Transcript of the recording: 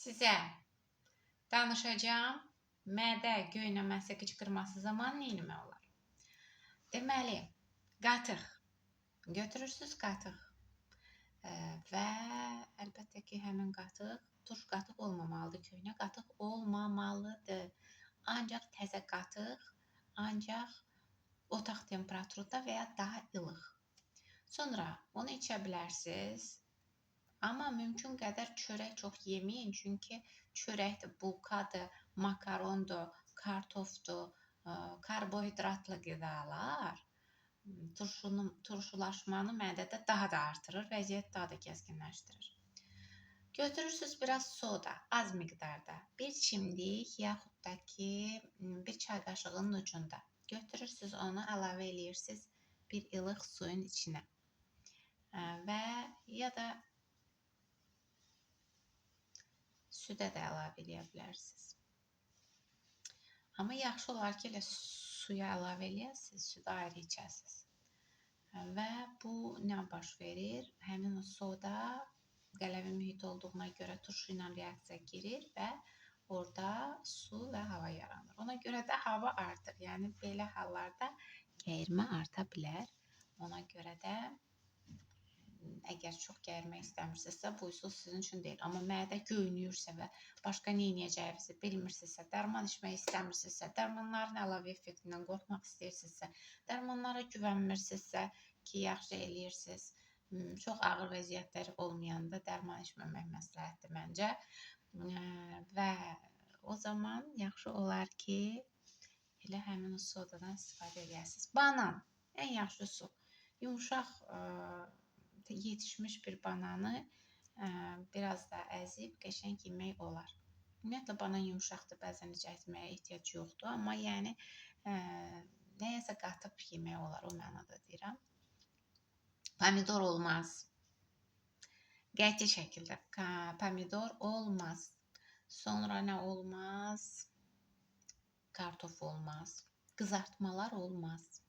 Sizə danışacağım, mədə göynəməsi, qıcqırması zamanı nə etmək olar? Deməli, qatıq. Götürürsünüz qatıq və əlbəttə ki, həmin qatıq turş qatıq olmamalıdır, köhnə qatıq olmamalıdır. Ancaq təzə qatıq, ancaq otaq temperaturunda və ya daha ilıq. Sonra onu içə bilərsiniz. Amma mümkün qədər çörək çox yeməyin, çünki çörəkdir, bulkadır, makarondur, kartofdur, karbohidratlı qidalar turşulaşmanı mədədə daha da artırır, vəziyyət daha da kəskinləşdirir. Götürürsünüz biraz soda, az miqdarda, bir çimdik yaxud da ki, bir çay qaşığının ucunda. Götürürsünüz onu, əlavə edirsiniz bir ilıq suyun içinə və ya da südə də əlavə edə bilərsiniz. Amma yaxşı olar ki, elə suya əlavə eləyəsiniz, südə ayrı içəsiniz. Və bu nə baş verir? Həmin o soda qələvi mühit olduğuna görə turşu ilə reaksiya girir və orada su və hava yaranır. Ona görə də hava artır. Yəni, belə hallarda gəyirmə arta bilər. Ona görə də əgər çox gəyirmək istəmirsinizsə, bu üsul sizin üçün deyil. Amma mədə göynüyürsə və başqa nə edəcəyinizi bilmirsinizsə, dərman içmək istəmirsinizsə, dərmanların əlavə effektindən qorxmaq istəyirsinizsə, dərmanlara güvənmirsinizsə ki, yaxşı eləyirsiniz. Çox ağır vəziyyətlər olmayanda dərman içməmək məsləhətdir məncə. Və o zaman yaxşı olar ki, elə həmin o sodadan istifadə edəsiniz. Banan, ən yaxşı üsul. Yumuşaq yetişmiş bir bananı biraz da əzib qəşəng yemək olar. Ümumiyyətlə, banan yumuşaqdır, bəzən icətməyə ehtiyac yoxdur. Amma yəni, nəyəsə qatıb yemək olar, o mənada deyirəm. Pomidor olmaz. Qəti şəkildə pomidor olmaz. Sonra nə olmaz? Kartof olmaz. Qızartmalar olmaz.